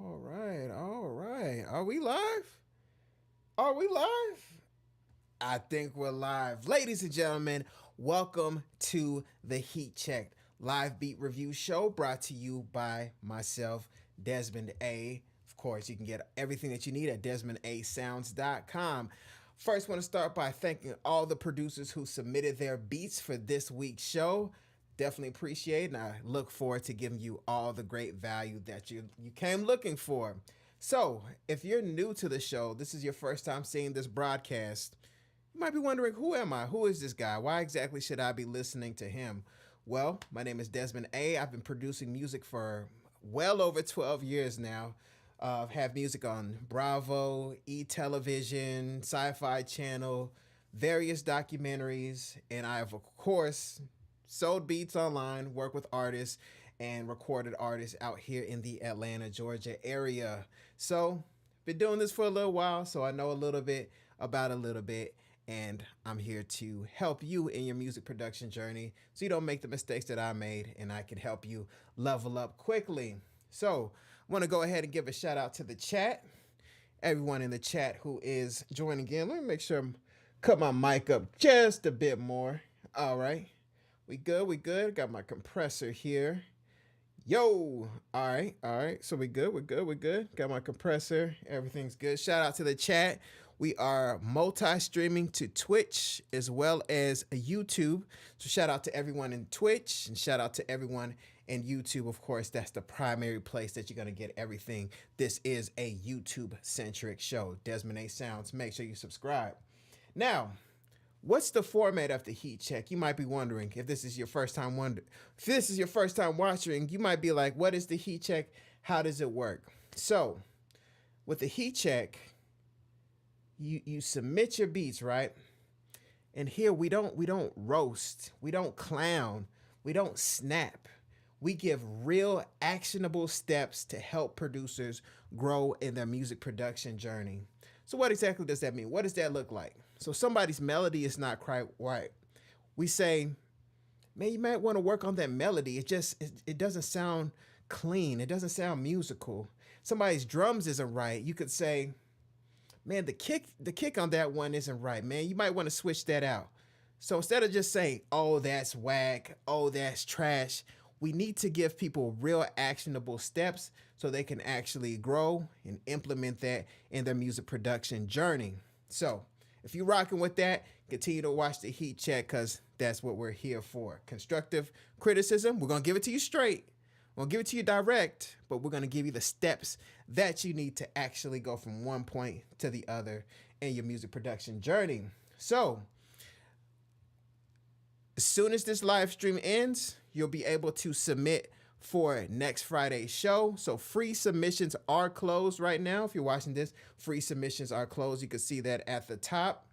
All right, all right. Are we live? Are we live? I think we're live. Ladies and gentlemen, welcome to the Heat Check live beat review show brought to you by myself, Desmond A. Of course, you can get everything that you need at DesmondASounds.com. First, want to start by thanking all the producers who submitted their beats for this week's show. Definitely appreciate it, and I look forward to giving you all the great value that you came looking for. So, if you're new to the show, this is your first time seeing this broadcast, you might be wondering, who am I? Who is this guy? Why exactly should I be listening to him? Well, my name is Desmond A. I've been producing music for well over 12 years now. I've had music on Bravo, E Television, Sci Fi Channel, various documentaries, and I've, of course, sold beats online, worked with artists, and recorded artists out here in the Atlanta, Georgia area. So, been doing this for a little while, so I know a little bit about a little bit, and I'm here to help you in your music production journey so you don't make the mistakes that I made, and I can help you level up quickly. So, I want to go ahead and give a shout out to the chat, everyone in the chat who is joining in. Let me make sure I'm cut my mic up just a bit more. All right. We good, we good. Got my compressor here. Yo, all right. So we good, we're good, we're good. Got my compressor. Everything's good. Shout out to the chat. We are multi-streaming to Twitch as well as YouTube. So shout out to everyone in Twitch and shout out to everyone in YouTube. Of course, that's the primary place that you're gonna get everything. This is a YouTube-centric show. Desmond A Sounds. Make sure you subscribe. Now, what's the format of the Heat Check? You might be wondering if this is your first time if this is your first time watching, you might be like, what is the Heat Check? How does it work? So, with the Heat Check, you submit your beats, right? And here we don't roast, we don't clown, we don't snap. We give real actionable steps to help producers grow in their music production journey. So what exactly does that mean? What does that look like? So somebody's melody is not quite right. We say, man, you might want to work on that melody. It doesn't sound clean. It doesn't sound musical. Somebody's drums isn't right. You could say, man, the kick on that one isn't right, man. You might want to switch that out. So instead of just saying, oh, that's whack, oh, that's trash, we need to give people real actionable steps so they can actually grow and implement that in their music production journey. So if you're rocking with that, continue to watch the Heat Check because that's what we're here for. Constructive criticism, we're going to give it to you straight. We'll give it to you direct, but we're going to give you the steps that you need to actually go from one point to the other in your music production journey. So, as soon as this live stream ends, you'll be able to submit for next Friday's show. So free submissions are closed right now. If you're watching this, free submissions are closed. You can see that at the top.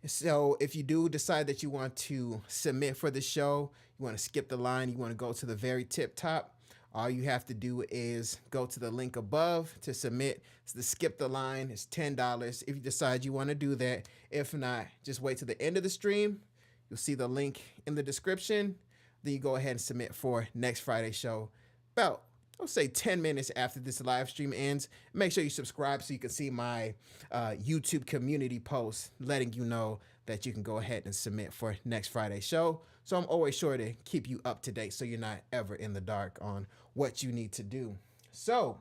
So if you do decide that you want to submit for the show, you want to skip the line, you want to go to the very tip top, all you have to do is go to the link above to submit. It's the skip the line. It's $10 if you decide you want to do that. If not, just wait to the end of the stream. You'll see the link in the description. Then you go ahead and submit for next Friday's show. About, I'll say 10 minutes after this live stream ends. Make sure you subscribe so you can see my YouTube community post letting you know that you can go ahead and submit for next Friday's show. So I'm always sure to keep you up to date so you're not ever in the dark on what you need to do. So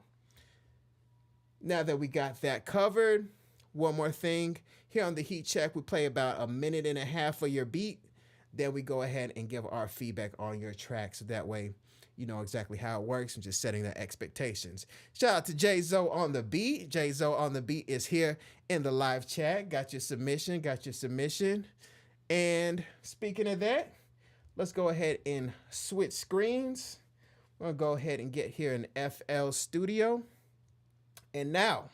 now that we got that covered, one more thing. Here on the Heat Check, we play about a minute and a half of your beat. Then we go ahead and give our feedback on your track. So that way, you know exactly how it works and just setting the expectations. Shout out to Jay Zo on the beat. Jay Zo on the beat is here in the live chat. Got your submission. And speaking of that, let's go ahead and switch screens. I'm going to go ahead and get here in FL Studio. And now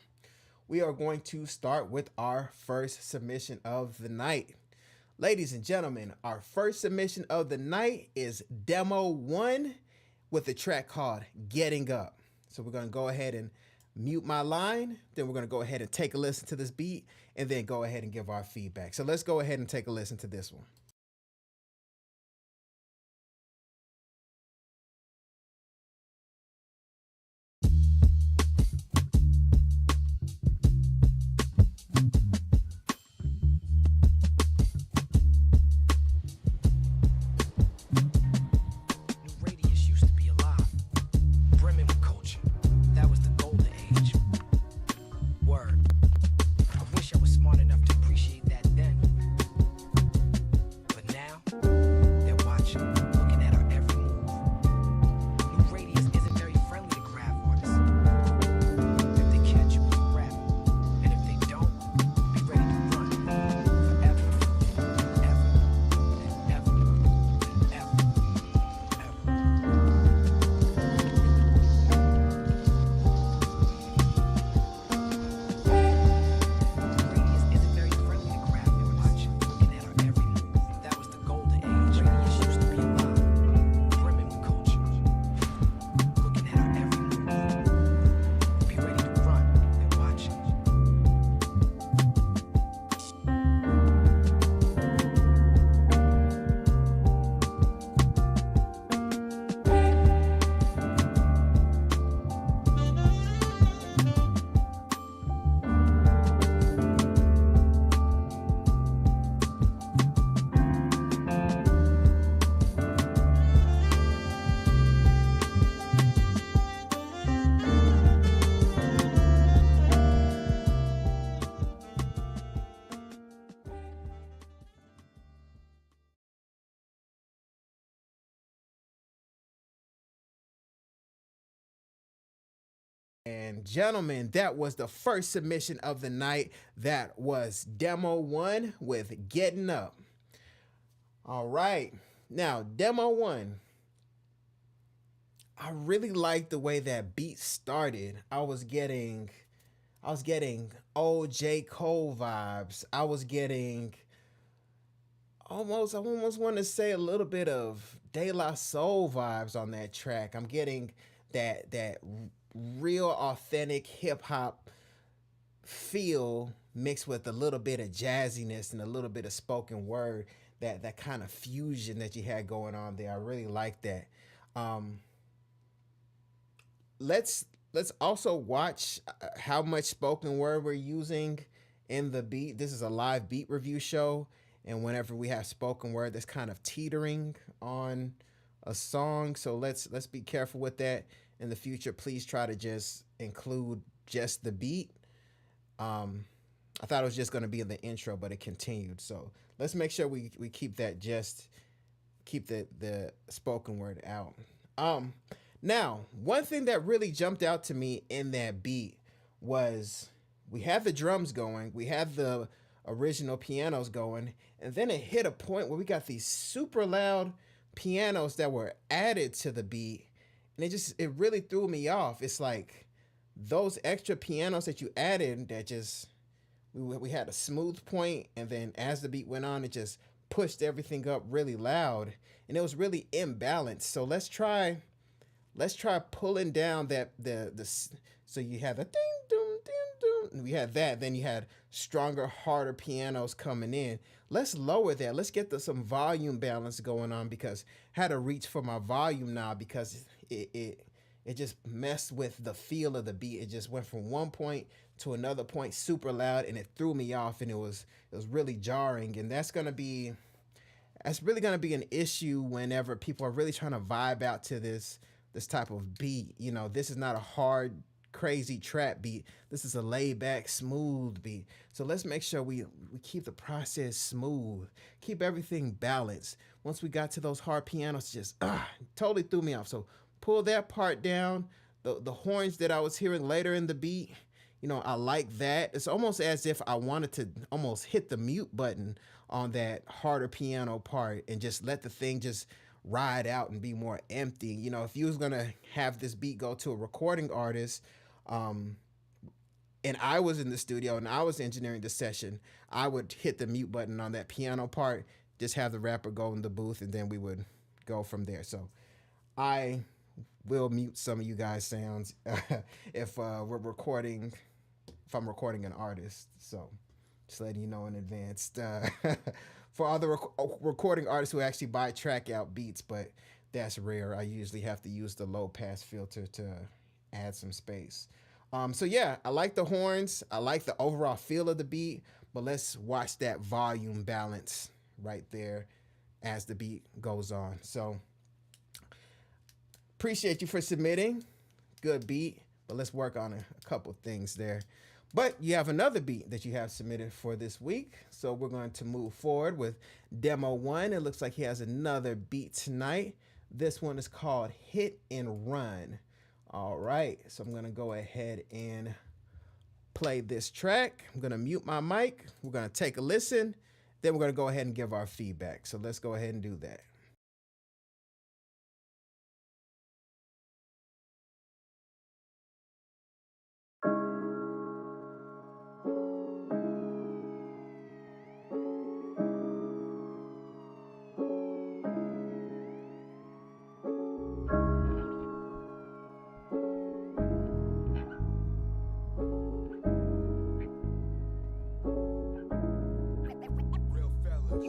we are going to start with our first submission of the night. Ladies and gentlemen, our first submission of the night is Demo 1 with a track called Getting Up. So we're going to go ahead and mute my line. Then we're going to go ahead and take a listen to this beat. and then go ahead and give our feedback. So let's go ahead and take a listen to this one. New Radius used to be alive, brimming with culture. That was the golden age. Word. I wish I was smart enough to appreciate that then. But now, they're watching, looking at our every move. New Radius isn't very friendly to grab artists. If they catch you, you rap. And if they don't, be ready to run. Forever, ever, ever, ever, ever. Radius isn't very friendly to grab and watch, looking at our every move. That was the golden age. Radius used to be alive, brimming with culture. Looking at our every move. Be ready to run and watch. And gentlemen, that was the first submission of the night. That was Demo One with Getting Up. All right. Now, Demo One, I really liked the way that beat started. I was getting old J. Cole vibes. I almost want to say a little bit of De La Soul vibes on that track. I'm getting that real authentic hip hop feel mixed with a little bit of jazziness and a little bit of spoken word. That kind of fusion that you had going on there. I really like that. Um, let's also watch how much spoken word we're using in the beat. This is a live beat review show, and whenever we have spoken word that's kind of teetering on a song, so let's be careful with that in the future. Please try to just include just the beat. um I thought it was just going to be in the intro, but it continued, so let's make sure we keep that, just keep the spoken word out. Um, Now, one thing that really jumped out to me in that beat was we had the drums going, we had the original pianos going, and then it hit a point where we got these super loud pianos that were added to the beat, and it really threw me off. It's like those extra pianos that you added that just we had a smooth point, and then as the beat went on, it just pushed everything up really loud, and it was really imbalanced. So let's try pulling down that so you had the ding doom ding doom, and we had that, then you had stronger, harder pianos coming in. Let's lower that. Let's get some volume balance going on, because I had to reach for my volume now, because it just messed with the feel of the beat. It just went from one point to another point super loud, and it threw me off, and it was really jarring. And that's really gonna be an issue whenever people are really trying to vibe out to this type of beat. This is not a hard, crazy trap beat. This is a laid back, smooth beat. So let's make sure we keep the process smooth, keep everything balanced. Once we got to those hard pianos, just totally threw me off. So pull that part down. The horns that I was hearing later in the beat, I like that. It's almost as if I wanted to almost hit the mute button on that harder piano part and just let the thing just ride out and be more empty. If you was gonna have this beat go to a recording artist, um, and I was in the studio and I was engineering the session, I would hit the mute button on that piano part, just have the rapper go in the booth, and then we would go from there. So I will mute some of you guys' sounds if I'm recording an artist. So Just letting you know in advance. For other recording artists who actually buy track out beats, but that's rare. I usually have to use the low pass filter to add some space. So yeah, I like the horns. I like the overall feel of the beat, but let's watch that volume balance right there as the beat goes on. So appreciate you for submitting. Good beat, but let's work on a couple things there. But you have another beat that you have submitted for this week. So we're going to move forward with demo one. It looks like he has another beat tonight. This one is called Hit and Run. All right, so I'm going to go ahead and play this track. I'm going to mute my mic. We're going to take a listen. Then we're going to go ahead and give our feedback. So let's go ahead and do that. Real fellas.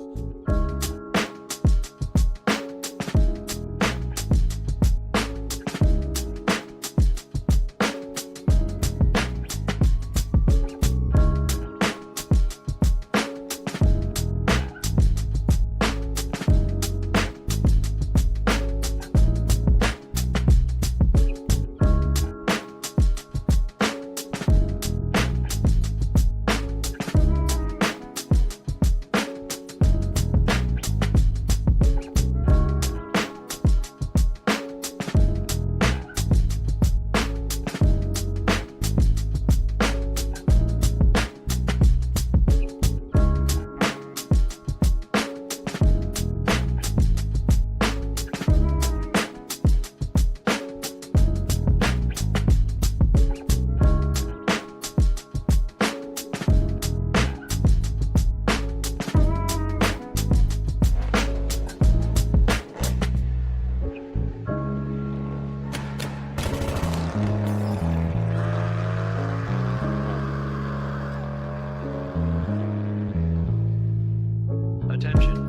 Attention.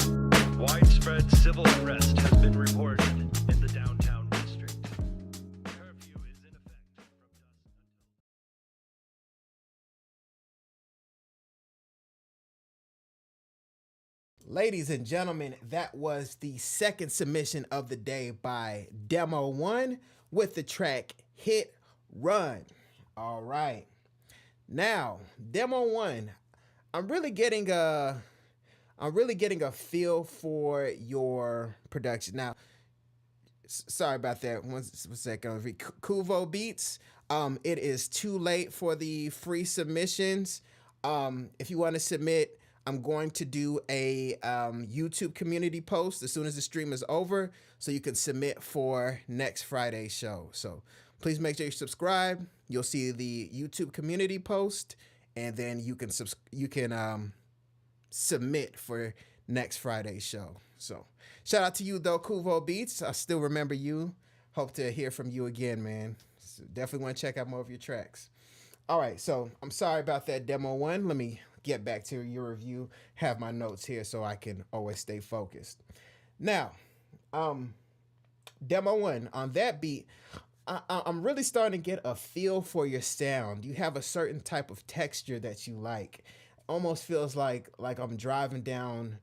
Widespread civil unrest has been reported in the downtown district. Curfew is in effect from dusk until... Ladies and gentlemen, that was the second submission of the day by Demo One with the track Hit Run. All right. Now, Demo One, I'm really getting a feel for your production. Now, sorry about that. One second. Kuvo Beats. It is too late for the free submissions. If you want to submit, I'm going to do a YouTube community post as soon as the stream is over, so you can submit for next Friday's show. So please make sure you subscribe. You'll see the YouTube community post, and then you can submit for next Friday's show. So shout out to you though, Kuvo Beats. I still remember you. Hope to hear from you again, man. So definitely want to check out more of your tracks. All right, so I'm sorry about that Demo One. Let me get back to your review. Have my notes here so I can always stay focused. Now, Demo One, on that beat, I'm really starting to get a feel for your sound. You have a certain type of texture that you like. Almost feels like I'm driving down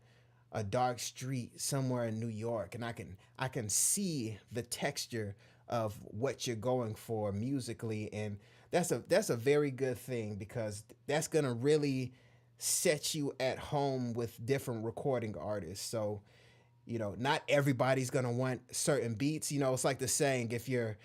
a dark street somewhere in New York, and I can see the texture of what you're going for musically, and that's a very good thing, because that's gonna really set you at home with different recording artists. So, you know, not everybody's gonna want certain beats. You know, it's like the saying, if you're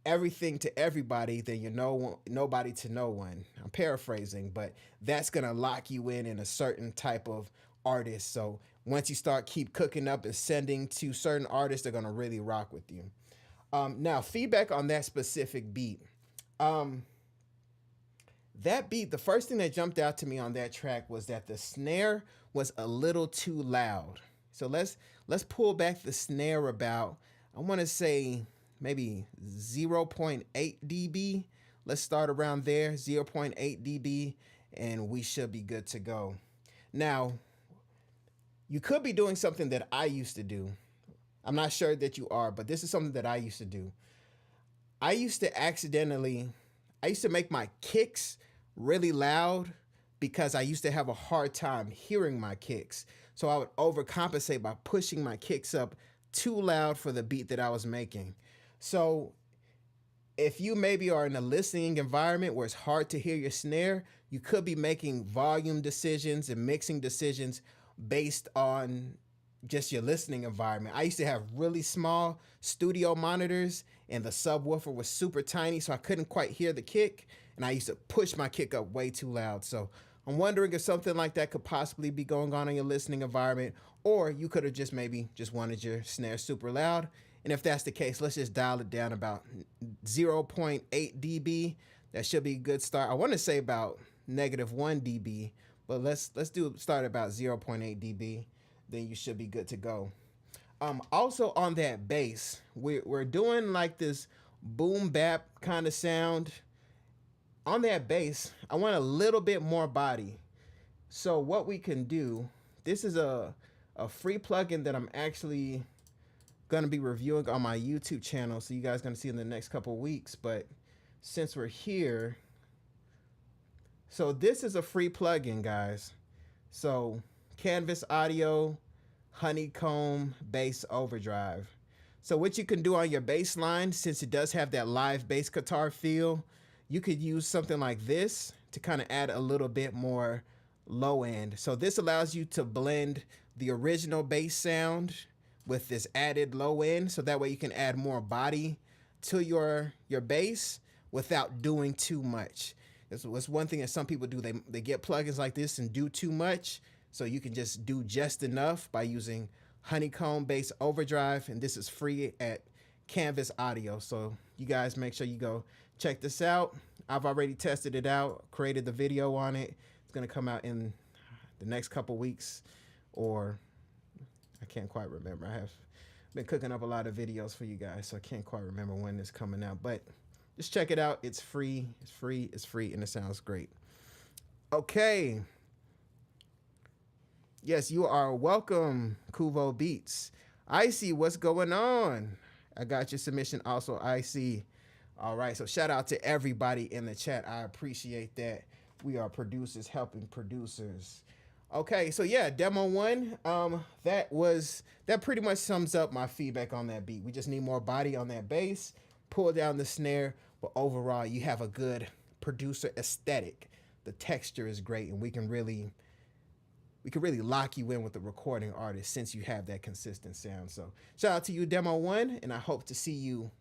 everything to everybody, then you're nobody to no one. I'm paraphrasing, but that's gonna lock you in a certain type of artist. So once you keep cooking up and sending to certain artists, they're gonna really rock with you. Now, feedback on that specific beat. That beat, the first thing that jumped out to me on that track was that the snare was a little too loud. So let's pull back the snare about, I want to say maybe 0.8 dB. Let's start around there, 0.8 dB, and we should be good to go. Now, you could be doing something that I used to do. I'm not sure that you are, but this is something that I used to do. I used to make my kicks really loud because I used to have a hard time hearing my kicks. So I would overcompensate by pushing my kicks up too loud for the beat that I was making. So if you maybe are in a listening environment where it's hard to hear your snare, you could be making volume decisions and mixing decisions based on just your listening environment. I used to have really small studio monitors and the subwoofer was super tiny, so I couldn't quite hear the kick, and I used to push my kick up way too loud. So I'm wondering if something like that could possibly be going on in your listening environment, or you could have just maybe just wanted your snare super loud. And if that's the case, let's just dial it down about 0.8 dB. That should be a good start. I want to say about -1 dB, but let's start about 0.8 dB. Then you should be good to go. Also on that bass, we're doing like this boom bap kind of sound. On that bass, I want a little bit more body. So what we can do, this is a free plugin that I'm actually going to be reviewing on my YouTube channel, so you guys are going to see in the next couple of weeks. But since we're here, so this is a free plugin, guys. So Canvas Audio Honeycomb Bass Overdrive. So what you can do on your bass line, since it does have that live bass guitar feel, you could use something like this to kind of add a little bit more low end. So this allows you to blend the original bass sound with this added low end, so that way you can add more body to your bass without doing too much. It's one thing that some people do. They get plugins like this and do too much. So you can just do just enough by using Honeycomb Bass Overdrive, and this is free at Canvas Audio. So you guys make sure you go check this out. I've already tested it out, created the video on it. It's gonna come out in the next couple weeks, or I can't quite remember. I have been cooking up a lot of videos for you guys, so I can't quite remember when it's coming out, but just check it out. It's free, and it sounds great. Okay. Yes, you are welcome, Kuvo Beats. I see what's going on. I got your submission also, I see. All right, so shout out to everybody in the chat. I appreciate that. We are producers helping producers. Okay, so yeah, demo 1, that pretty much sums up my feedback on that beat. We just need more body on that bass, pull down the snare, but overall you have a good producer aesthetic. The texture is great, and we can really lock you in with the recording artist since you have that consistent sound. So shout out to you, Demo 1, and I hope to see you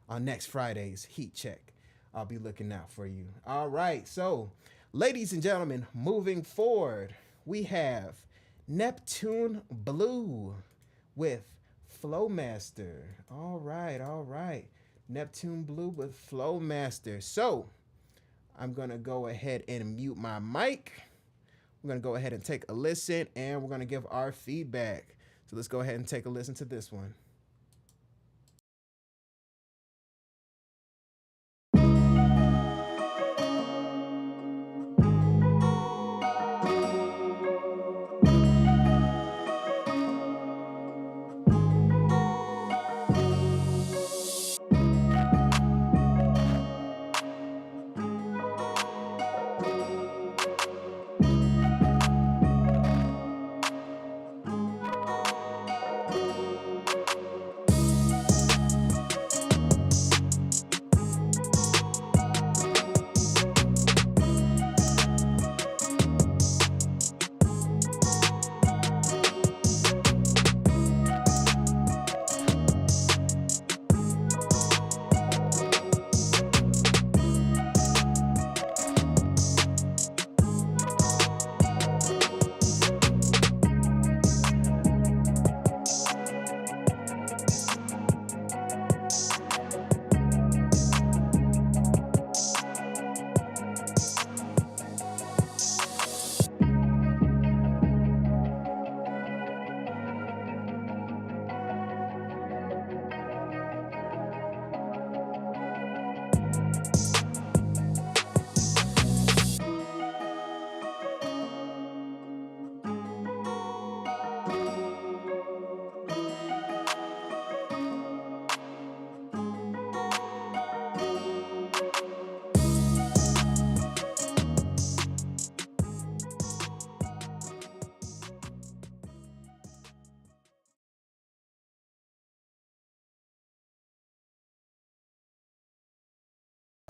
on next Friday's Heat Check. I'll be looking out for you. All right, so ladies and gentlemen, moving forward, we have Neptune Blue with Flowmaster. All right. Neptune Blue with Flowmaster. So I'm gonna go ahead and mute my mic. We're going to go ahead and take a listen, and we're going to give our feedback. So let's go ahead and take a listen to this one.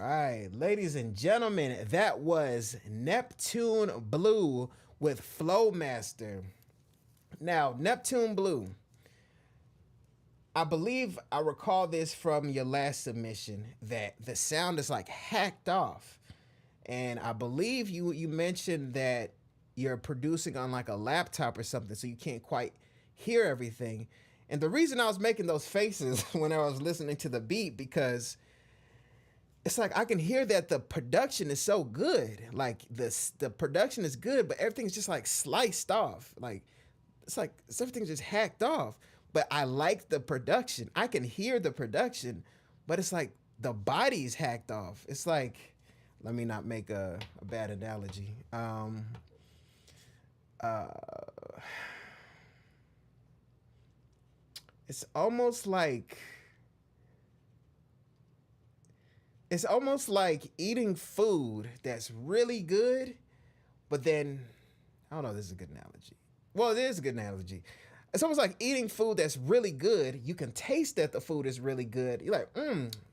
right, ladies and gentlemen, that was Neptune Blue with Flowmaster. Now, Neptune Blue, I believe I recall this from your last submission that the sound is like hacked off. And I believe you mentioned that you're producing on like a laptop or something, so you can't quite hear everything. And the reason I was making those faces when I was listening to the beat, because it's like I can hear that the production is so good. Like the production is good, but everything's just like sliced off. Like it's like everything's just hacked off. But I like the production. I can hear the production, but it's like the body's hacked off. It's like, let me not make a bad analogy. It's almost like eating food that's really good, but then I don't know if this is a good analogy. Well, it is a good analogy. It's almost like eating food that's really good. You can taste that the food is really good. You're like,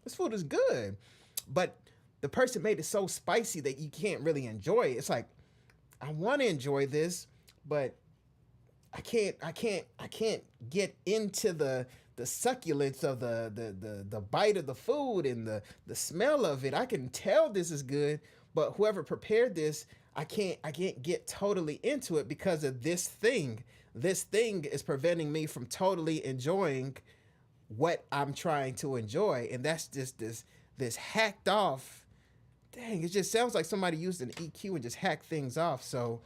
this food is good. But the person made it so spicy that you can't really enjoy it. It's like, I want to enjoy this, but I can't get into the succulence of the bite of the food and the smell of it. I can tell this is good, but whoever prepared this, I can't get totally into it because of this thing. This thing is preventing me from totally enjoying what I'm trying to enjoy. And that's just this hacked off. Dang, it just sounds like somebody used an EQ and just hacked things off. So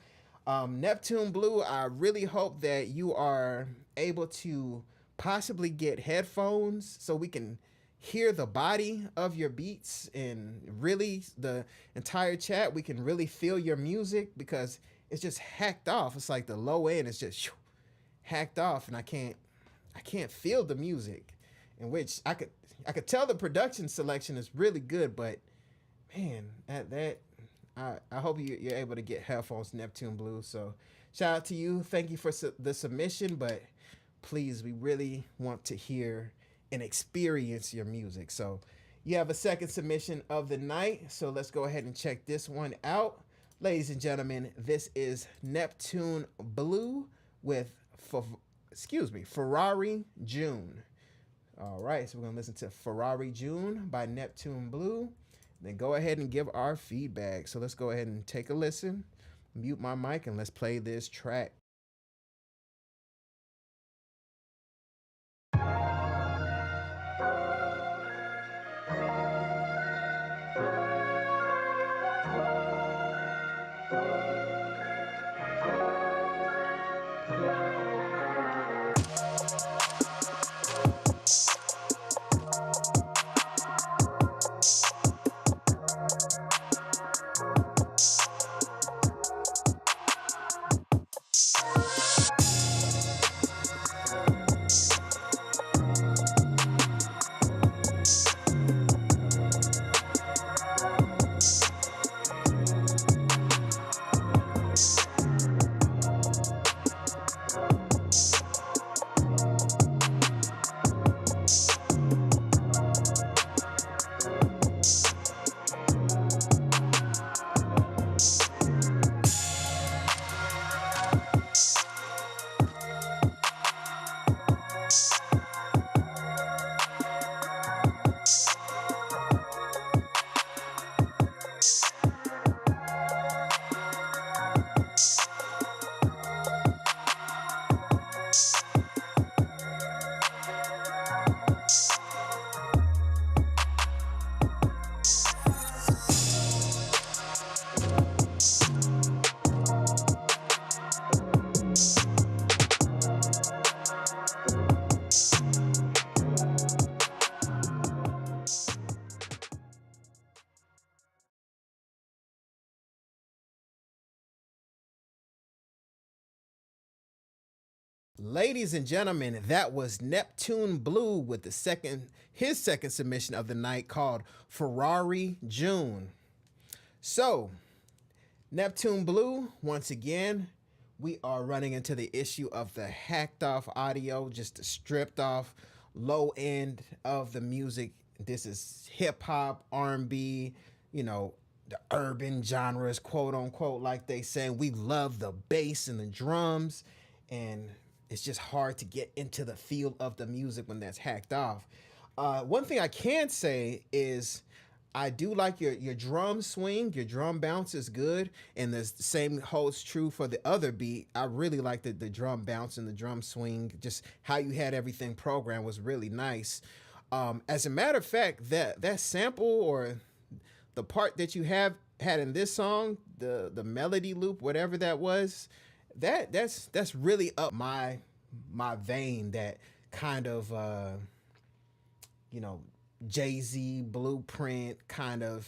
Neptune Blue, I really hope that you are able to possibly get headphones so we can hear the body of your beats and really the entire chat. We can really feel your music because it's just hacked off. It's like the low end is just hacked off, and I can't feel the music. In which I could tell the production selection is really good, but man, I hope you're able to get headphones, Neptune Blue. So shout out to you. Thank you for the submission, but please, we really want to hear and experience your music. So you have a second submission of the night. So let's go ahead and check this one out. Ladies and gentlemen, this is Neptune Blue with Ferrari June. All right, so we're going to listen to Ferrari June by Neptune Blue. Then go ahead and give our feedback. So let's go ahead and take a listen, mute my mic, and let's play this track. Ladies and gentlemen, that was Neptune Blue with his second submission of the night called Ferrari June. So, Neptune Blue, once again, we are running into the issue of the hacked off audio, just the stripped off low end of the music This is hip hop, R&B, you know, the urban genres, quote unquote, like they say. We love the bass and the drums, and it's just hard to get into the feel of the music when that's hacked off. One thing I can say is I do like your drum swing, your drum bounce is good, and the same holds true for the other beat. I really like the drum bounce and the drum swing. Just how you had everything programmed was really nice. As a matter of fact, that sample or the part that you have had in this song, the melody loop, whatever that was, that's really up my vein. That kind of you know, Jay-Z blueprint kind of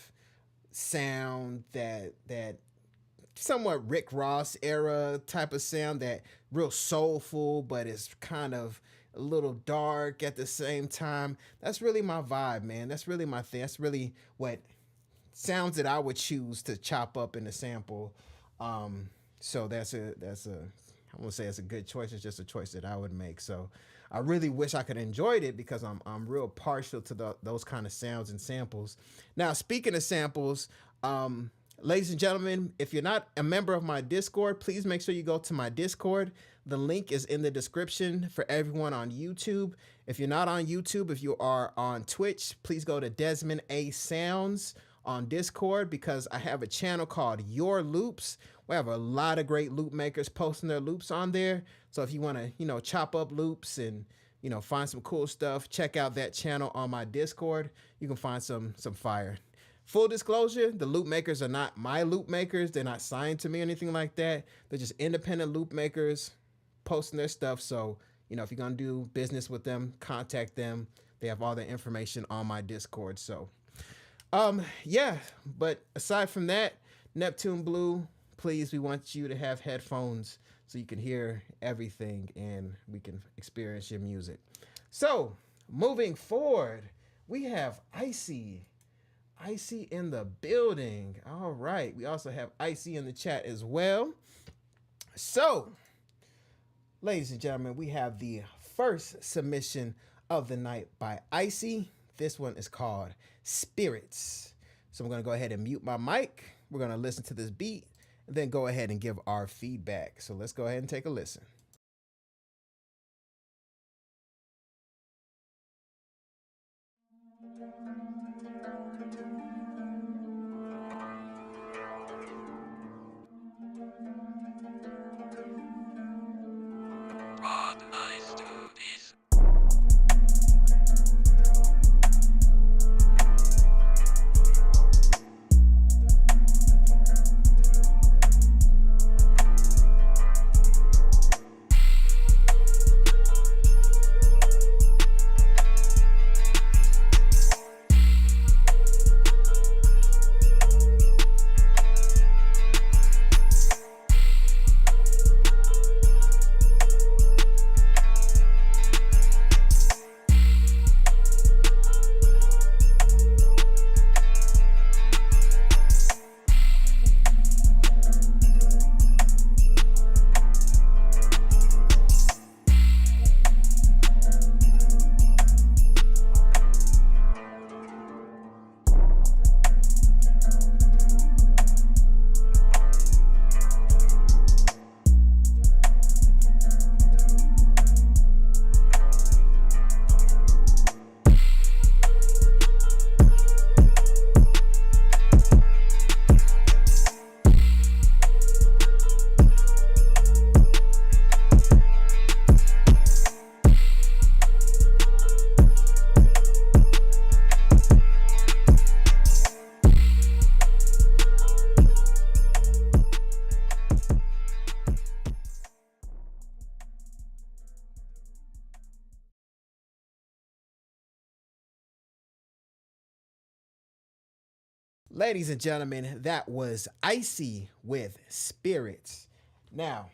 sound, that somewhat Rick Ross era type of sound, that real soulful, but it's kind of a little dark at the same time. That's really my vibe, man. That's really my thing. That's really what sounds that I would choose to chop up in a sample. So that's a I won't say it's a good choice. It's just a choice that I would make. So I really wish I could enjoyed it because I'm real partial to those kind of sounds and samples. Now, speaking of samples, ladies and gentlemen, if you're not a member of my Discord, please make sure you go to my Discord. The link is in the description for everyone on YouTube. If you're not on YouTube, if you are on Twitch, please go to Desmond A Sounds on Discord, because I have a channel called Your Loops. We have a lot of great loop makers posting their loops on there. So if you want to, you know, chop up loops and, you know, find some cool stuff, check out that channel on my Discord. You can find some fire. Full disclosure, the loop makers are not my loop makers. They're not signed to me or anything like that. They're just independent loop makers posting their stuff. So, you know, if you're going to do business with them, contact them. They have all the information on my Discord. So, yeah, but aside from that, Neptune Blue, please, we want you to have headphones so you can hear everything and we can experience your music. So, moving forward, we have Icy in the building. All right. We also have Icy in the chat as well. So, ladies and gentlemen, we have the first submission of the night by Icy. This one is called Spirits. So I'm going to go ahead and mute my mic. We're going to listen to this beat and then go ahead and give our feedback. So let's go ahead and take a listen. Ladies and gentlemen, that was Icy with Spirits. Now,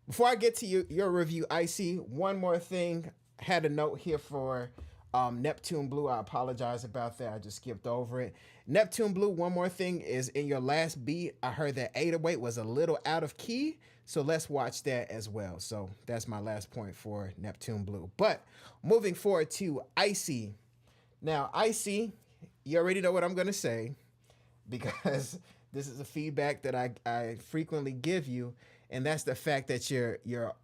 before I get to your review, Icy, one more thing. I had a note here for Neptune Blue. I apologize about that. I just skipped over it. Neptune Blue, one more thing is in your last beat, I heard that 808 was a little out of key. So let's watch that as well. So that's my last point for Neptune Blue. But moving forward to Icy. Now, Icy, you already know what I'm gonna say because this is a feedback that I frequently give you, and that's the fact that you're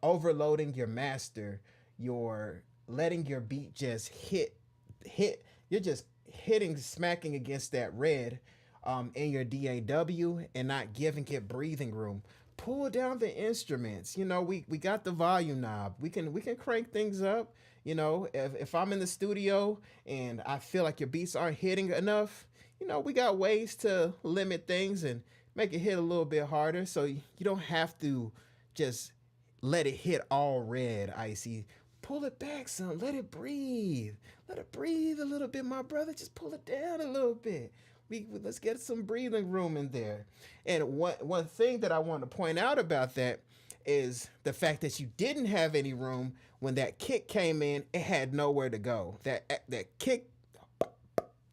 overloading your master. You're letting your beat just hit. You're just hitting, smacking against that red in your DAW and not giving it breathing room. Pull down the instruments. You know, we got the volume knob. We can crank things up. You know, if I'm in the studio and I feel like your beats aren't hitting enough, you know, we got ways to limit things and make it hit a little bit harder. So you don't have to just let it hit all red, Icy. Pull it back some. Let it breathe. Let it breathe a little bit, my brother. Just pull it down a little bit. Let's get some breathing room in there. And one thing that I want to point out about that is the fact that you didn't have any room when that kick came in. It had nowhere to go. That kick,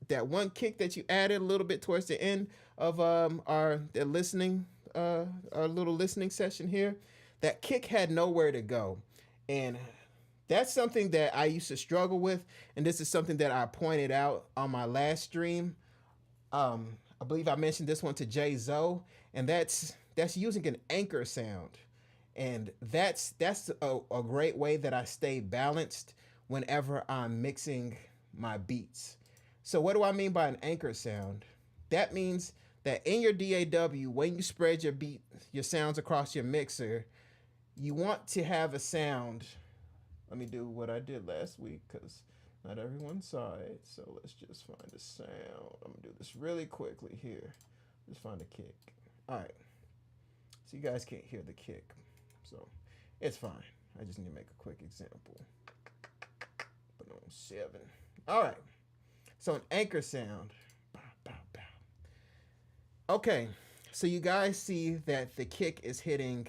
that one kick that you added a little bit towards the end of our the listening our little listening session here, that kick had nowhere to go. And that's something that I used to struggle with, and this is something that I pointed out on my last stream. I believe I mentioned this one to Jay Zoe, and that's using an anchor sound, and that's a great way that I stay balanced whenever I'm mixing my beats. So what do I mean by an anchor sound? That means that in your DAW, when you spread your sounds across your mixer, you want to have a sound. Let me do what I did last week because not everyone saw it. So let's just find a sound. I'm gonna do this really quickly here. Just find a kick. All right. So you guys can't hear the kick, so it's fine. I just need to make a quick example. But on 7. All right. So an anchor sound. Bow, bow, bow. Okay. So you guys see that the kick is hitting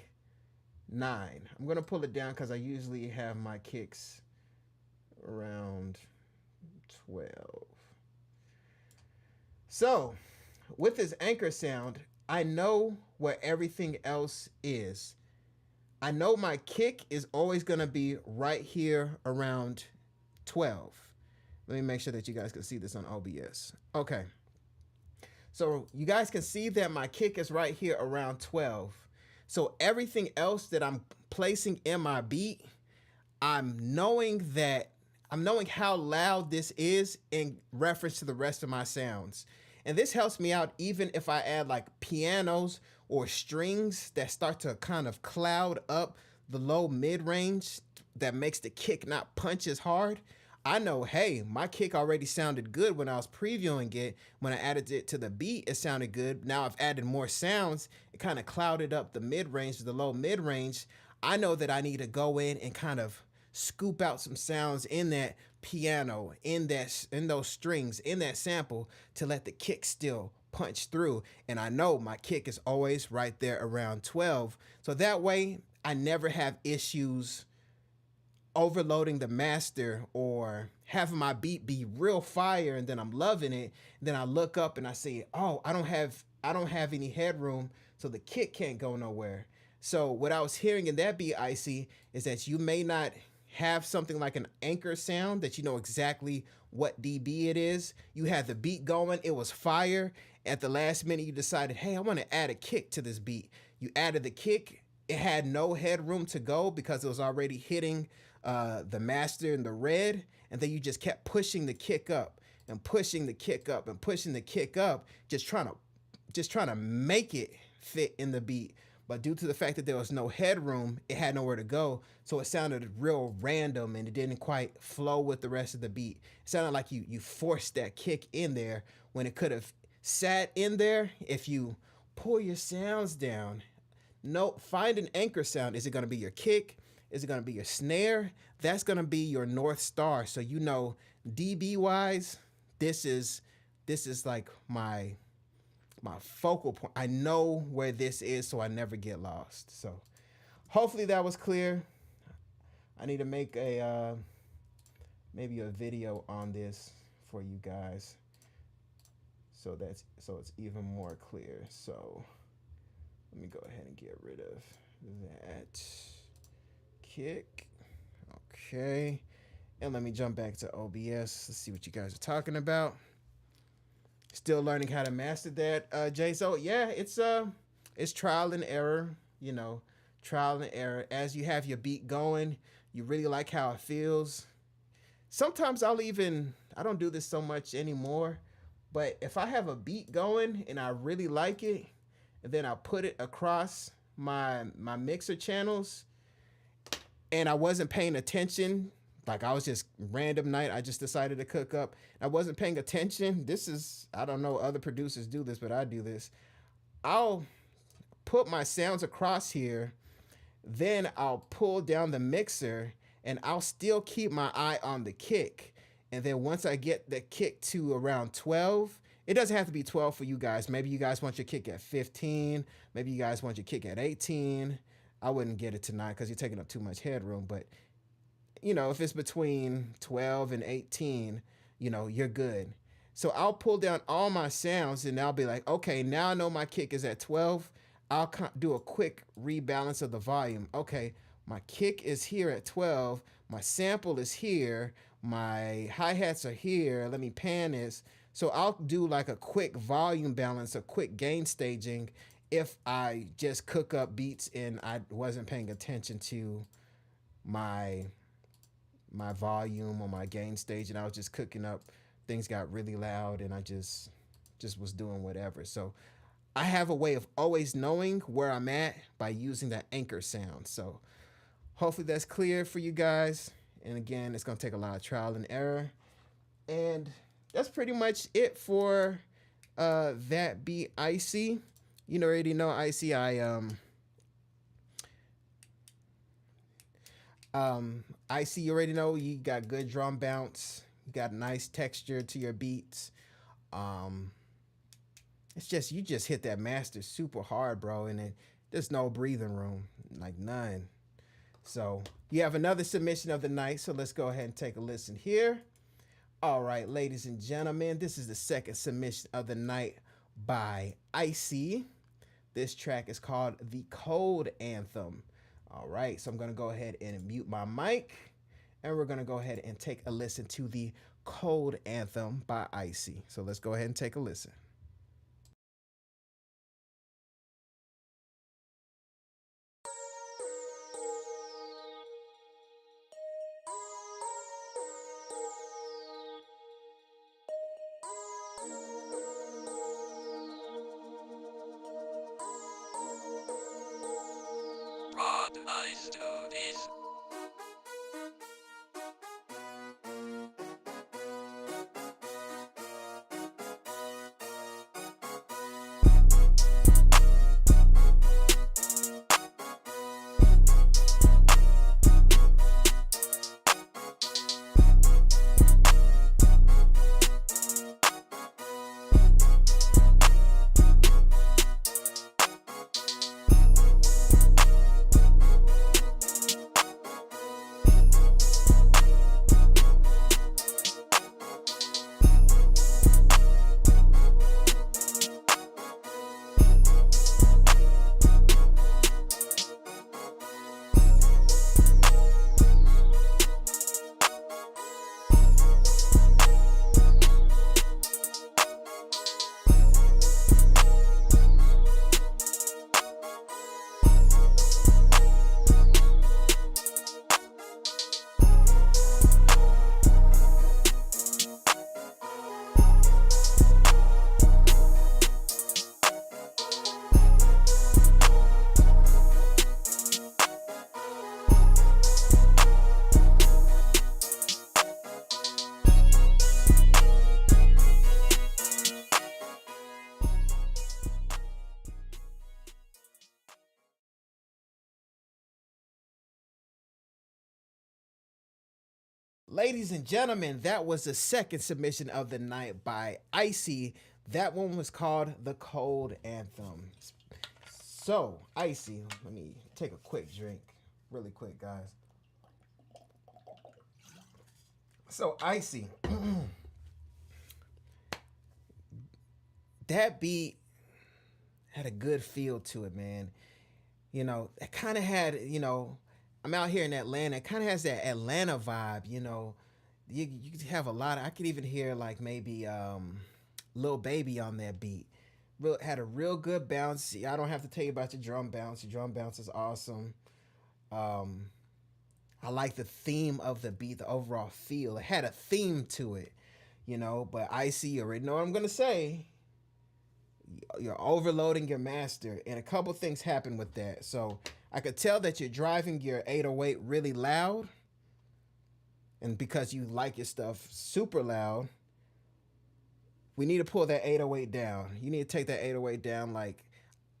9. I'm gonna pull it down because I usually have my kicks around 12. So with this anchor sound, I know where everything else is. I know my kick is always gonna be right here around 12. Let me make sure that you guys can see this on OBS. Okay. So you guys can see that my kick is right here around 12. So everything else that I'm placing in my beat, I'm knowing how loud this is in reference to the rest of my sounds. And this helps me out even if I add like pianos or strings that start to kind of cloud up the low mid range that makes the kick not punch as hard. I know, hey, my kick already sounded good when I was previewing it. When I added it to the beat, it sounded good. Now I've added more sounds. It kind of clouded up the mid-range to the low mid-range. I know that I need to go in and kind of scoop out some sounds in that piano, in those strings, in that sample to let the kick still punch through. And I know my kick is always right there around 12. So that way I never have issues overloading the master or having my beat be real fire and then I'm loving it. Then I look up and I say, oh, I don't have any headroom, so the kick can't go nowhere. So what I was hearing in that beat, Icy, is that you may not have something like an anchor sound that you know exactly what dB it is. You had the beat going, it was fire. At the last minute, you decided, hey, I want to add a kick to this beat. You added the kick. It had no headroom to go because it was already hitting the master in the red, and then you just kept pushing the kick up and pushing the kick up and pushing the kick up, just trying to make it fit in the beat. But due to the fact that there was no headroom, it had nowhere to go, so it sounded real random and it didn't quite flow with the rest of the beat. It sounded like you forced that kick in there when it could have sat in there if you pull your sounds down. No, find an anchor sound. Is it going to be your kick? Is it going to be your snare? That's going to be your North Star. So you know, dB wise, this is like my focal point. I know where this is, so I never get lost. So hopefully that was clear. I need to make maybe a video on this for you guys, so it's even more clear. So let me go ahead and get rid of that kick. Okay. And let me jump back to OBS. Let's see what you guys are talking about. Still learning how to master that, Jay. So yeah, it's trial and error, you know, trial and error. As you have your beat going, you really like how it feels. Sometimes I don't do this so much anymore, but if I have a beat going and I really like it, and then I put it across my mixer channels, and I wasn't paying attention, like I was just random night, I just decided to cook up. I wasn't paying attention. This is, I don't know, other producers do this, but I do this. I'll put my sounds across here, then I'll pull down the mixer, and I'll still keep my eye on the kick. And then once I get the kick to around 12, it doesn't have to be 12 for you guys. Maybe you guys want your kick at 15. Maybe you guys want your kick at 18. I wouldn't get it tonight because you're taking up too much headroom. But, you know, if it's between 12 and 18, you know, you're good. So I'll pull down all my sounds and I'll be like, okay, now I know my kick is at 12. I'll do a quick rebalance of the volume. Okay, my kick is here at 12. My sample is here. My hi-hats are here. Let me pan this. So I'll do like a quick volume balance, a quick gain staging if I just cook up beats and I wasn't paying attention to my volume or my gain stage, and I was just cooking up. Things got really loud and I just was doing whatever. So I have a way of always knowing where I'm at by using that anchor sound. So hopefully that's clear for you guys. And again, it's going to take a lot of trial and error. And that's pretty much it for that beat, Icy. You already know Icy. Icy, you already know you got good drum bounce. You got nice texture to your beats. It's just, you just hit that master super hard, bro. And there's no breathing room, like none. So you have another submission of the night. So let's go ahead and take a listen here. All right, ladies and gentlemen, this is the second submission of the night by Icy. This track is called The Cold Anthem. All right, so I'm going to go ahead and mute my mic, and we're going to go ahead and take a listen to The Cold Anthem by Icy. So let's go ahead and take a listen. Rod Ice do this. Ladies and gentlemen, that was the second submission of the night by Icy. That one was called The Cold Anthem. So, Icy, let me take a quick drink. Really quick, guys. So, Icy, that beat had a good feel to it, man. You know, it kind of had, you know, I'm out here in Atlanta. It kind of has that Atlanta vibe, you know, you could have a lot. I could even hear like maybe Lil Baby on that beat. Had a real good bounce. I don't have to tell you about your drum bounce. Your drum bounce is awesome. I like the theme of the beat, the overall feel. It had a theme to it, you know. But Icy, you already know what I'm gonna say. You're overloading your master, and a couple things happen with that. So I could tell that you're driving your 808 really loud, and because you like your stuff super loud, we need to pull that 808 down. You need to take that 808 down. Like,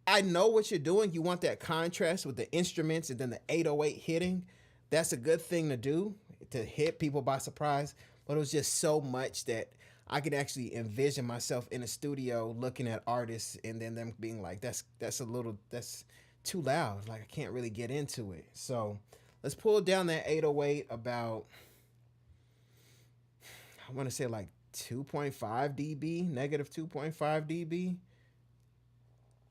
I know what you're doing. You want that contrast with the instruments and then the 808 hitting. That's a good thing to do, to hit people by surprise. But it was just so much that I could actually envision myself in a studio looking at artists and then them being like, that's too loud. Like, I can't really get into it. So let's pull down that 808 about, I want to say like 2.5 dB, negative 2.5 dB.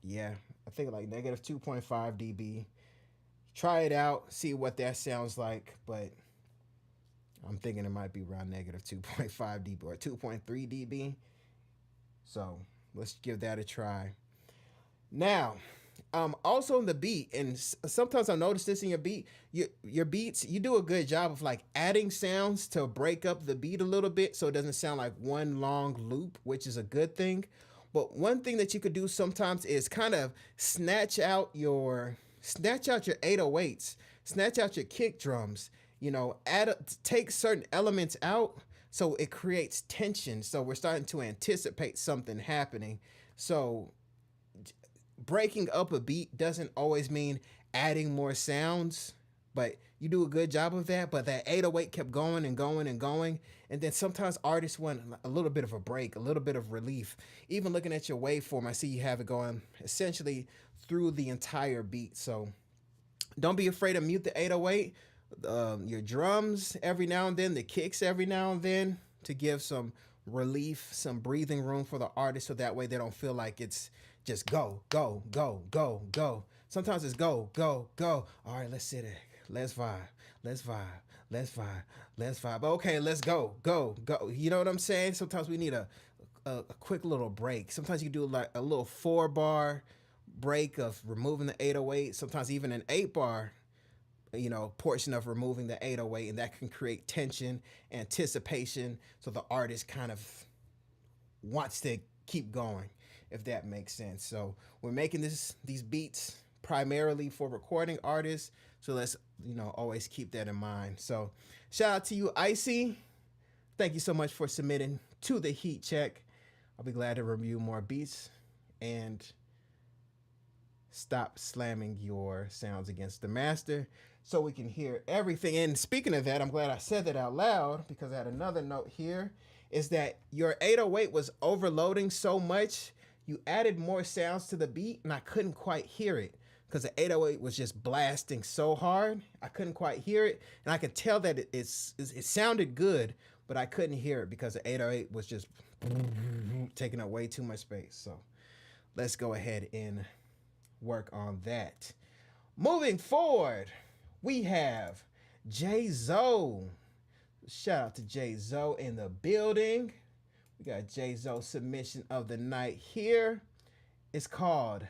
Yeah, I think like negative 2.5 dB. Try it out, see what that sounds like, but I'm thinking it might be around negative 2.5 dB or 2.3 dB. So let's give that a try. Now, also in the beat, and sometimes I notice this in your beat, your beats, you do a good job of like adding sounds to break up the beat a little bit so it doesn't sound like one long loop, which is a good thing. But one thing that you could do sometimes is kind of snatch out your 808s, snatch out your kick drums, you know, take certain elements out so it creates tension. So we're starting to anticipate something happening. So breaking up a beat doesn't always mean adding more sounds, but you do a good job of that. But that 808 kept going and going and going. And then sometimes artists want a little bit of a break, a little bit of relief. Even looking at your waveform, I see you have it going essentially through the entire beat. So don't be afraid to mute the 808. Your drums every now and then, the kicks every now and then, to give some relief, some breathing room for the artist, so that way they don't feel like it's just go, go, go, go, go. Sometimes it's go, go, go. All right, let's sit there. Let's vibe. Let's vibe. Let's vibe. Let's vibe. Okay, let's go, go, go. You know what I'm saying? Sometimes we need a quick little break. Sometimes you do like a little 4-bar break of removing the 808. Sometimes even an 8-bar, you know, portion of removing the 808, and that can create tension, anticipation, so the artist kind of wants to keep going, if that makes sense. So we're making these beats primarily for recording artists, so let's, you know, always keep that in mind. So shout out to you, Icy. Thank you so much for submitting to the Heat Check. I'll be glad to review more beats and stop slamming your sounds against the master so we can hear everything. And speaking of that, I'm glad I said that out loud, because I had another note here, is that your 808 was overloading so much, you added more sounds to the beat, and I couldn't quite hear it because the 808 was just blasting so hard. I couldn't quite hear it, and I could tell that it sounded good, but I couldn't hear it because the 808 was just taking up way too much space. So let's go ahead and work on that. Moving forward, we have Jay Zo. Shout out to Jay Zo in the building. We got Jay Zo submission of the night here. It's called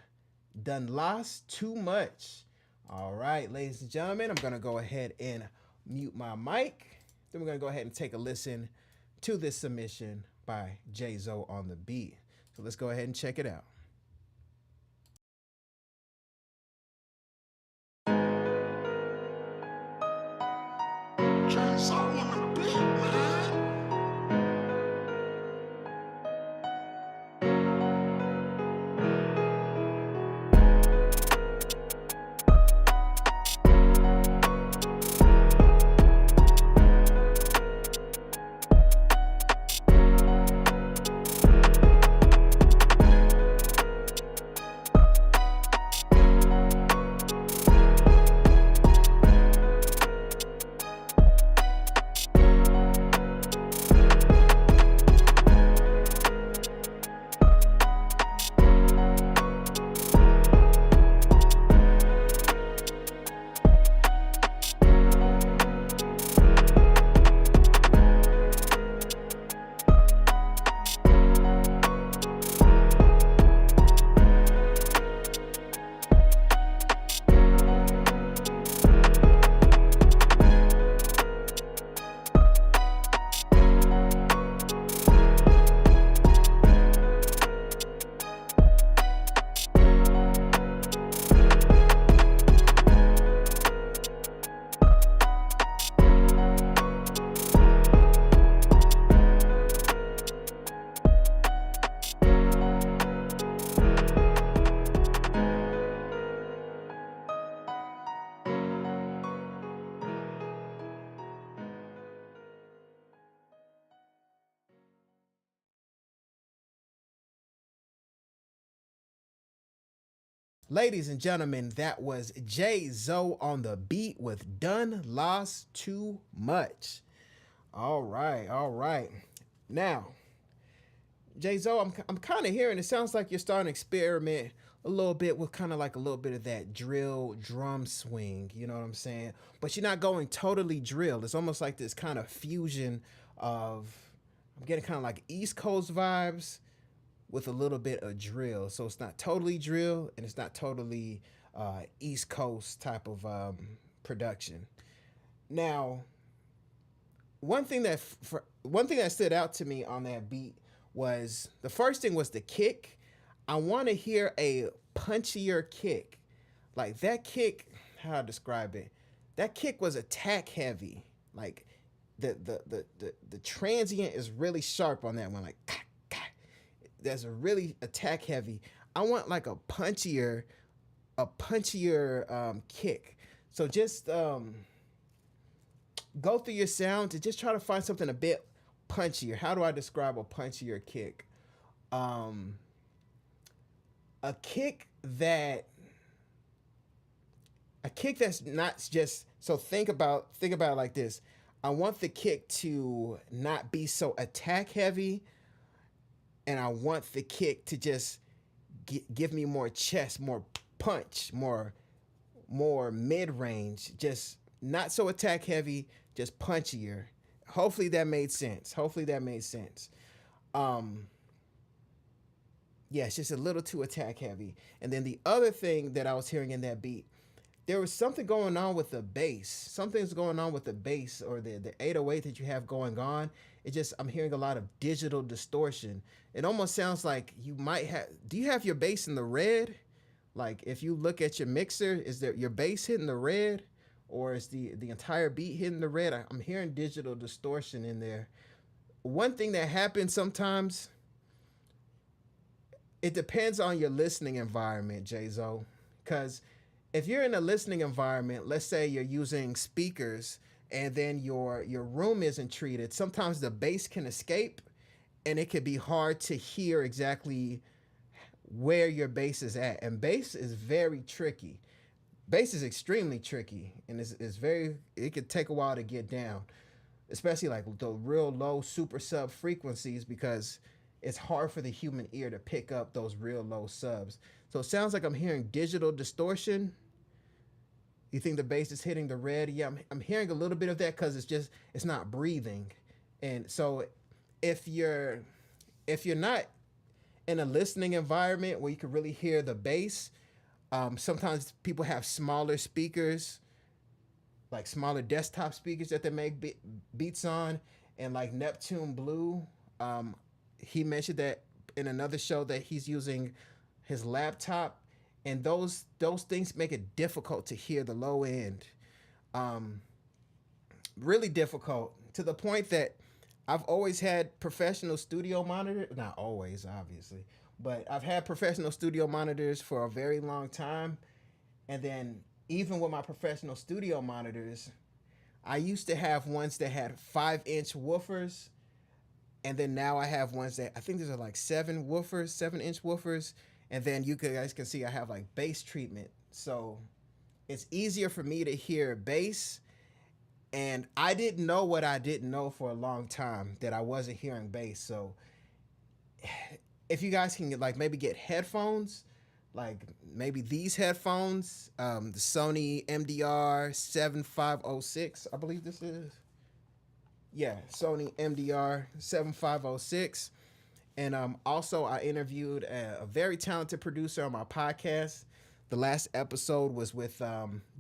Done Lost Too Much. All right, ladies and gentlemen, I'm going to go ahead and mute my mic. Then we're going to go ahead and take a listen to this submission by Jay Zo on the beat. So let's go ahead and check it out. Ladies and gentlemen, that was Jay Zo on the beat with Done Lost Too Much. All right, all right. Now, Jay Zo, I'm kind of hearing, it sounds like you're starting to experiment a little bit with kind of like a little bit of that drill drum swing, you know what I'm saying? But you're not going totally drill. It's almost like this kind of fusion of, I'm getting kind of like East Coast vibes with a little bit of drill. So it's not totally drill and it's not totally East Coast type of production. Now, one thing that stood out to me on that beat was, the first thing was the kick. I want to hear a punchier kick. Like that kick, how to describe it? That kick was attack heavy. Like the transient is really sharp on that one. Like that's a really attack heavy. I want like a punchier kick. So just go through your sounds and just try to find something a bit punchier. How do I describe a punchier kick? A kick that's not just, so think about it like this. I want the kick to not be so attack heavy, and I want the kick to just give me more chest, more punch, more mid-range, just not so attack heavy, just punchier. Hopefully that made sense. Yeah, it's just a little too attack heavy. And then the other thing that I was hearing in that beat, there was something going on with the bass. Something's going on with the bass, or the 808 that you have going on. I'm hearing a lot of digital distortion. It almost sounds like you might have, do you have your bass in the red? Like if you look at your mixer, is there your bass hitting the red, or is the entire beat hitting the red? I'm hearing digital distortion in there. One thing that happens sometimes, it depends on your listening environment, Jay-Zo. Because if you're in a listening environment, let's say you're using speakers and then your room isn't treated, sometimes the bass can escape and it can be hard to hear exactly where your bass is at. And bass is very tricky. Bass is extremely tricky, and it could take a while to get down, especially like the real low super sub frequencies, because it's hard for the human ear to pick up those real low subs. So it sounds like I'm hearing digital distortion. You think the bass is hitting the red? Yeah, I'm hearing a little bit of that because it's not breathing. And so if you're not in a listening environment where you can really hear the bass, sometimes people have smaller speakers, like smaller desktop speakers that they make beats on, and like Neptune Blue, he mentioned that in another show that he's using his laptop, and those things make it difficult to hear the low end. Really difficult, to the point that I've always had professional studio monitors. Not always, obviously, but I've had professional studio monitors for a very long time. And then even with my professional studio monitors, I used to have ones that had 5-inch woofers. And then now I have ones that, I think these are like 7-inch woofers. And then you guys can see I have like bass treatment. So it's easier for me to hear bass. And I didn't know what I didn't know for a long time, that I wasn't hearing bass. So if you guys can like maybe get headphones, like maybe these headphones, the Sony MDR 7506, I believe this is. Yeah, Sony MDR 7506. And also I interviewed a very talented producer on my podcast. The last episode was with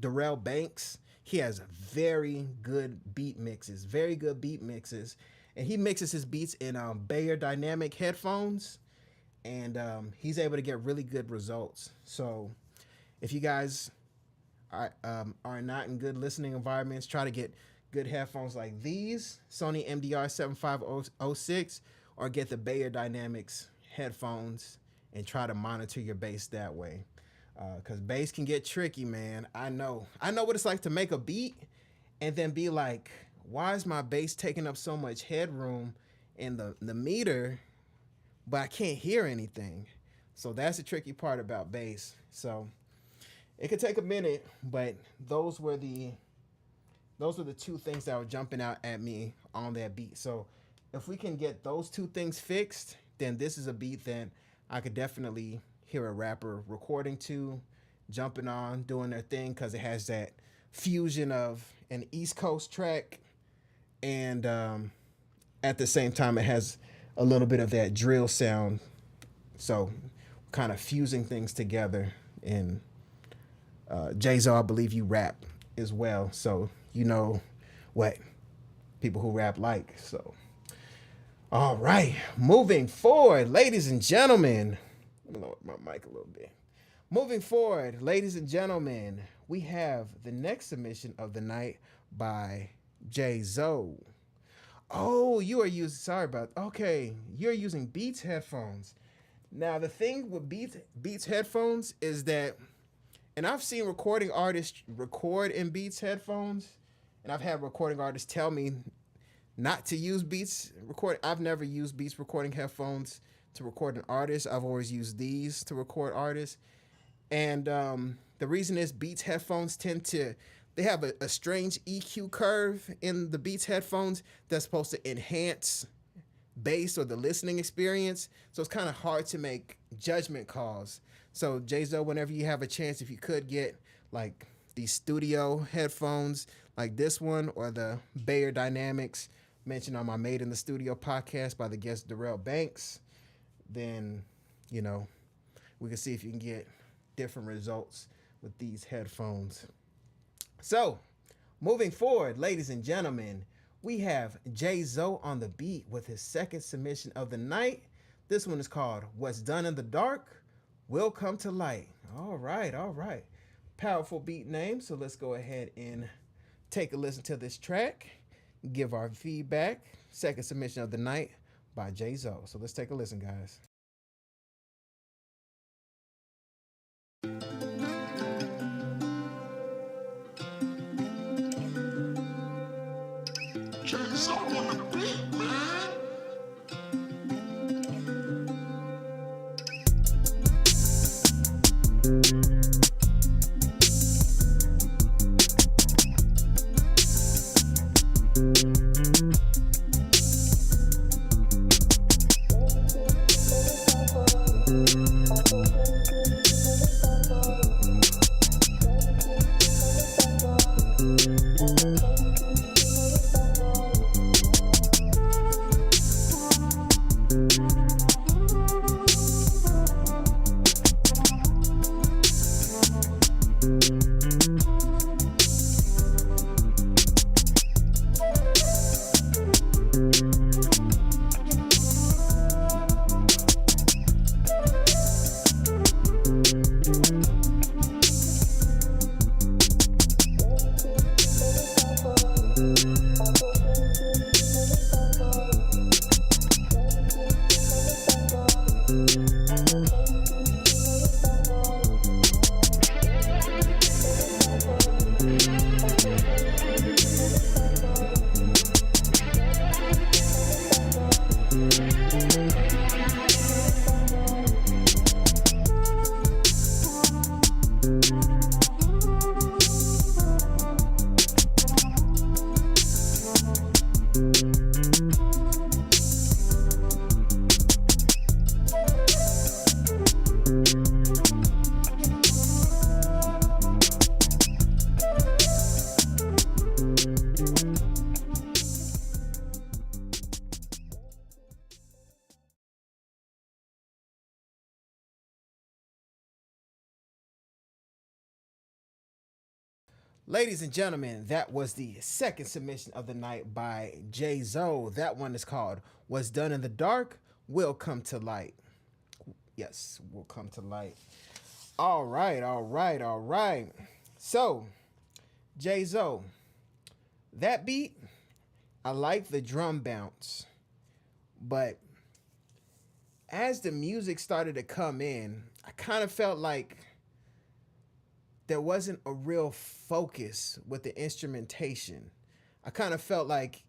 Darrell Banks. He has very good beat mixes, and he mixes his beats in Bayer Dynamic headphones, and he's able to get really good results. So if you guys are not in good listening environments, try to get good headphones like these, Sony MDR 7506, or get the Bayer Dynamics headphones and try to monitor your bass that way. Because bass can get tricky, man. I know what it's like to make a beat and then be like, why is my bass taking up so much headroom in the meter, but I can't hear anything? So that's the tricky part about bass. So It could take a minute, but those were the two things that were jumping out at me on that beat. So if we can get those two things fixed, then this is a beat that I could definitely hear a rapper recording to, jumping on, doing their thing, because it has that fusion of an East Coast track and at the same time it has a little bit of that drill sound. So kind of fusing things together. And Jay-Z, I believe you rap as well. So you know what people who rap like. So, all right, moving forward, ladies and gentlemen. Let me lower my mic a little bit. Moving forward, ladies and gentlemen, we have the next submission of the night by Jay-Z. Oh, you are using, sorry about, okay, you're using Beats headphones. Now, the thing with Beats headphones is that, and I've seen recording artists record in Beats headphones, and I've had recording artists tell me not to use Beats record. I've never used Beats recording headphones to record an artist. I've always used these to record artists. And the reason is Beats headphones they have a strange EQ curve in the Beats headphones that's supposed to enhance bass or the listening experience. So it's kind of hard to make judgment calls. So Jay-Z, whenever you have a chance, if you could get like these studio headphones like this one or the Bayer Dynamics mentioned on my Made in the Studio podcast by the guest Darrell Banks, then, you know, we can see if you can get different results with these headphones. So, moving forward, ladies and gentlemen, we have Jay-Z on the beat with his second submission of the night. This one is called What's Done in the Dark Will Come to Light. All right, all right. Powerful beat name, so let's go ahead and take a listen to this track, give our feedback. Second submission of the night by Jay-Z. So let's take a listen, guys. Ladies and gentlemen, that was the second submission of the night by Jay-Z. That one is called What's Done in the Dark Will Come to Light. Yes, will come to light. All right, all right, all right. So, Jay-Z, that beat, I like the drum bounce. But as the music started to come in, I kind of felt like there wasn't a real focus with the instrumentation. I kind of felt like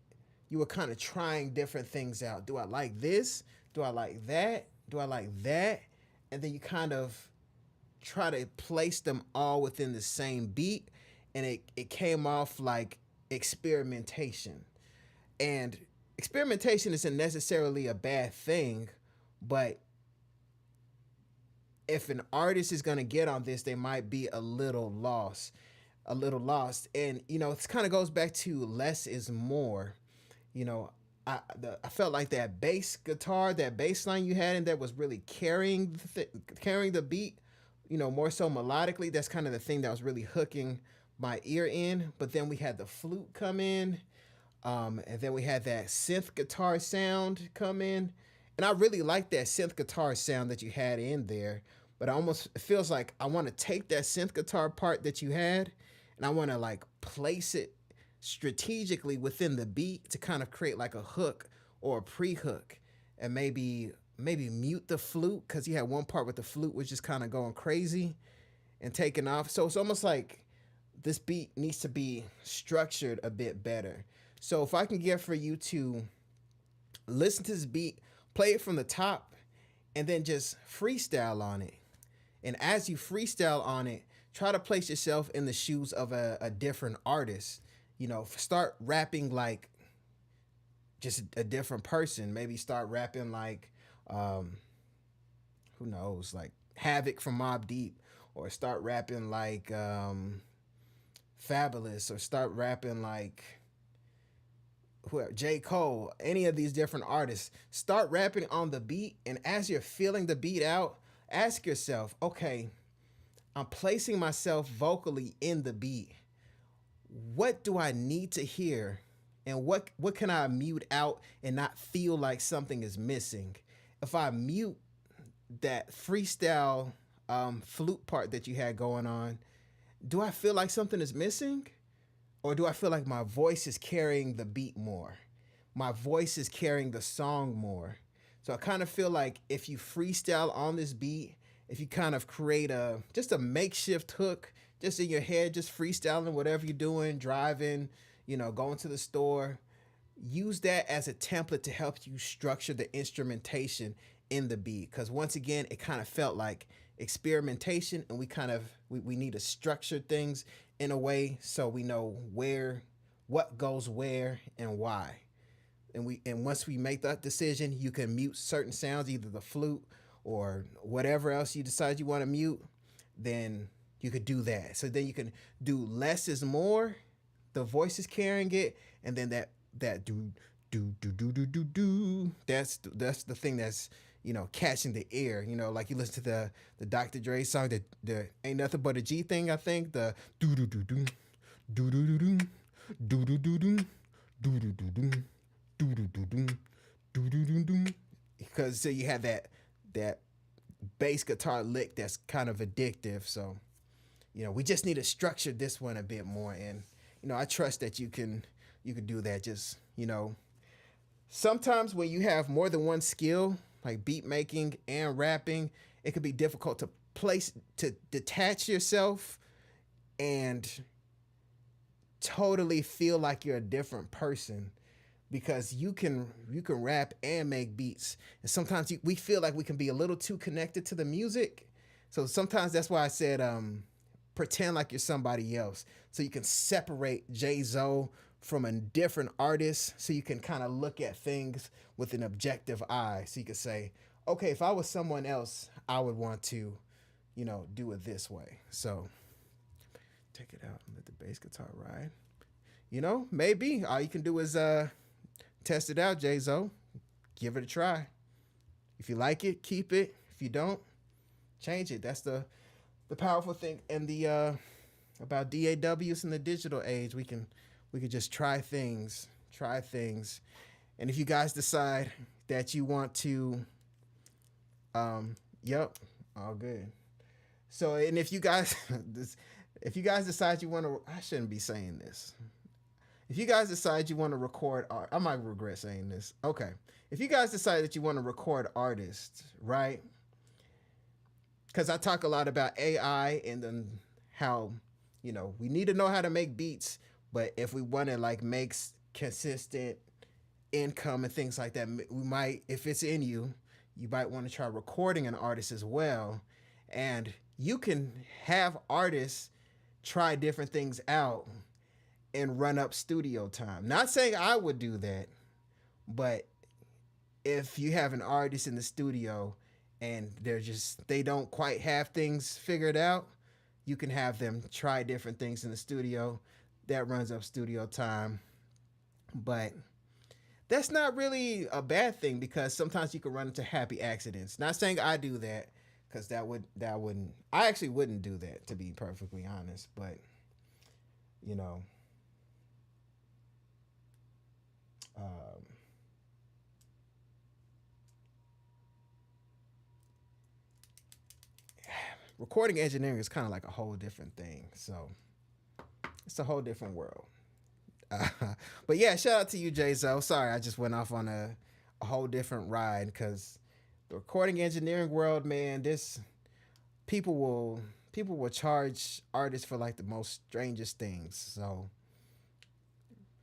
you were kind of trying different things out. Do I like this? Do I like that? Do I like that? And then you kind of try to place them all within the same beat, and it came off like experimentation. And experimentation isn't necessarily a bad thing, but if an artist is going to get on this, they might be a little lost, a little lost. And it kind of goes back to less is more. You know, I felt like that bass guitar, that bass line you had in there was really carrying the beat. More so melodically. That's kind of the thing that was really hooking my ear in. But then we had the flute come in, and then we had that synth guitar sound come in. And I really like that synth guitar sound that you had in there. But it feels like I want to take that synth guitar part that you had, and I want to like place it strategically within the beat to kind of create like a hook or a pre-hook, and maybe mute the flute, because you had one part with the flute was just kind of going crazy and taking off. So it's almost like this beat needs to be structured a bit better. So if I can get for you to listen to this beat, play it from the top, and then just freestyle on it. And as you freestyle on it, try to place yourself in the shoes of a different artist. Start rapping like just a different person. Maybe start rapping like, who knows, like Havoc from Mobb Deep, or start rapping like Fabulous, or start rapping like whoever, J. Cole, any of these different artists. Start rapping on the beat, and as you're feeling the beat out, ask yourself, okay, I'm placing myself vocally in the beat. What do I need to hear? And what can I mute out and not feel like something is missing? If I mute that freestyle flute part that you had going on, do I feel like something is missing? Or do I feel like my voice is carrying the beat more? My voice is carrying the song more. So I kind of feel like if you freestyle on this beat, if you kind of create just a makeshift hook, just in your head, just freestyling whatever you're doing, driving, going to the store, use that as a template to help you structure the instrumentation in the beat. Because once again, it kind of felt like experimentation, and we need to structure things in a way so we know what goes where and why. And once we make that decision, you can mute certain sounds, either the flute or whatever else you decide you want to mute, then you could do that. So then you can do less is more, the voice is carrying it, and then that do, that's the thing that's, catching the ear, like you listen to the Dr. Dre song, the Ain't Nothing But a G thing, I think, the do-do-do-do, do-do-do-do, do-do-do-do, do-do-do-do, do-do-do-do, because so you have that bass guitar lick that's kind of addictive. So, we just need to structure this one a bit more. And, I trust that you can do that. Just, sometimes when you have more than one skill, like beat making and rapping, it can be difficult to detach yourself and totally feel like you're a different person, because you can rap and make beats. And sometimes we feel like we can be a little too connected to the music. So sometimes that's why I said, pretend like you're somebody else, so you can separate Jay-Zo from a different artist, so you can kind of look at things with an objective eye. So you can say, okay, if I was someone else, I would want to, do it this way. So take it out and let the bass guitar ride. Maybe all you can do is test it out, Jay-Zo. Give it a try. If you like it, keep it. If you don't, change it. That's the powerful thing and the about DAWs in the digital age. We can just try things. And if you guys decide that you want to, yep, all good. So, and if you guys decide you want to, I shouldn't be saying this. If you guys decide you want to record art, I might regret saying this. Okay. If you guys decide that you want to record artists, right? Because I talk a lot about AI and then how, we need to know how to make beats, but if we want to like make consistent income and things like that, we might, if it's in you, you might want to try recording an artist as well. And you can have artists try different things out and run up studio time. Not saying I would do that, but if you have an artist in the studio and they don't quite have things figured out, you can have them try different things in the studio. That runs up studio time. But that's not really a bad thing, because sometimes you can run into happy accidents. Not saying I do that, because I actually wouldn't do that, to be perfectly honest. But you know, recording engineering is kind of like a whole different thing. So it's a whole different world. But yeah, shout out to you, Jay-Zo. Sorry, I just went off on a whole different ride, because the recording engineering world, man, people will charge artists for like the most strangest things. So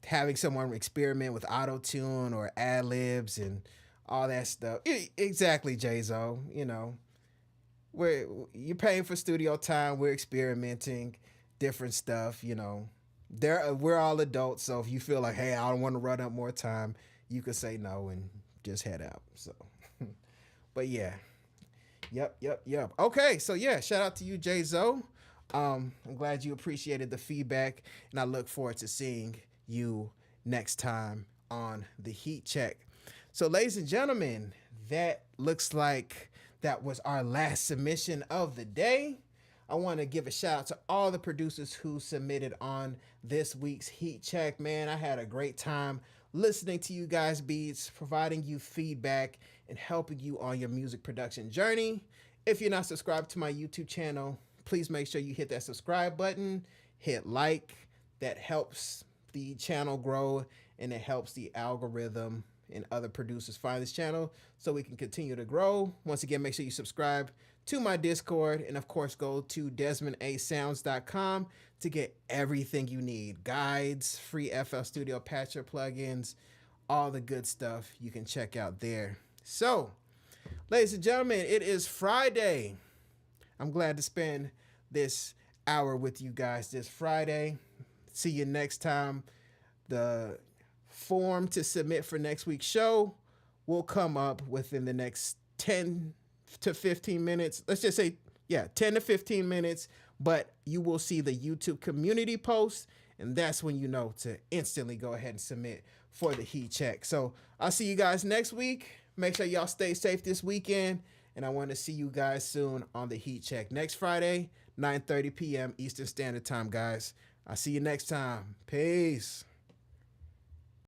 having someone experiment with auto-tune or ad-libs and all that stuff. Exactly, Jay-Zo. You know, you're paying for studio time. We're experimenting different stuff, you know. We're all adults, so if you feel like, hey, I don't want to run up more time, you can say no and just head out. So, but yeah, yep. Okay, so yeah, shout out to you, Jay-Zo. I'm glad you appreciated the feedback, and I look forward to seeing you next time on the Heat Check. So, ladies and gentlemen, that looks like that was our last submission of the day. I want to give a shout out to all the producers who submitted on this week's Heat Check. Man, I had a great time listening to you guys' beats, providing you feedback, and helping you on your music production journey. If you're not subscribed to my YouTube channel, please make sure you hit that subscribe button, hit like. That helps the channel grow, and it helps the algorithm and other producers find this channel so we can continue to grow. Once again, make sure you subscribe to my Discord, and of course go to DesmondASounds.com to get everything you need. Guides, free FL Studio Patcher plugins, all the good stuff you can check out there. So, ladies and gentlemen, it is Friday. I'm glad to spend this hour with you guys this Friday. See you next time. The form to submit for next week's show will come up within the next 10 to 15 minutes. Let's just say, 10 to 15 minutes, but you will see the YouTube community post, and that's when you know to instantly go ahead and submit for the Heat Check. So I'll see you guys next week. Make sure y'all stay safe this weekend, and I want to see you guys soon on the Heat Check next Friday, 9:30 p.m. Eastern Standard Time, guys. I'll see you next time. Peace.